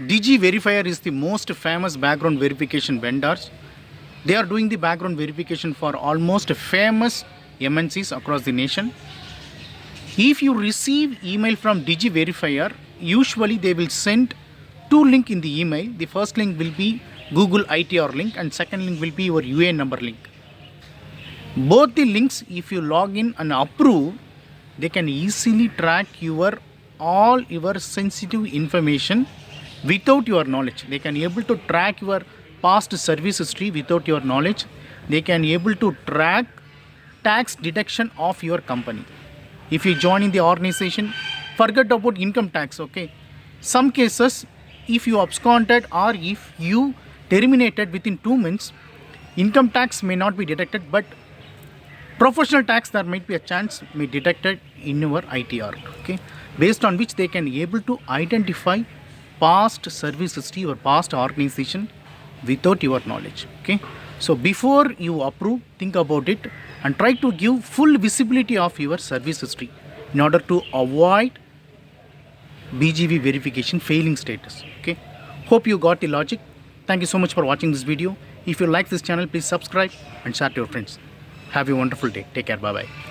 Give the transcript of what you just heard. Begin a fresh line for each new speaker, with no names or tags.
Digi Verifier is the most famous background verification vendors. They are doing the background verification for almost famous MNCs across the nation. If you receive email from Digi Verifier, usually they will send two links in the email. The first link will be Google ITR link and second link will be your UAN number link. Both the links, if you log in and approve, they can easily track all your sensitive information without your knowledge. They can able to track your past service history without your knowledge. They can able to track tax deduction of your company. If you join in the organization, forget about income tax, okay? Some cases, if you absconded or if you terminated within 2 months, income tax may not be deducted, but professional tax, there might be a chance may detected in your ITR, okay? Based on which they can able to identify past service history or past organization without your knowledge, okay? So before you approve, think about it and try to give full visibility of your service history in order to avoid BGV verification failing status, okay? Hope you got the logic. Thank you so much for watching this video. If you like this channel, please subscribe and share to your friends. Have a wonderful day. Take care. Bye-bye.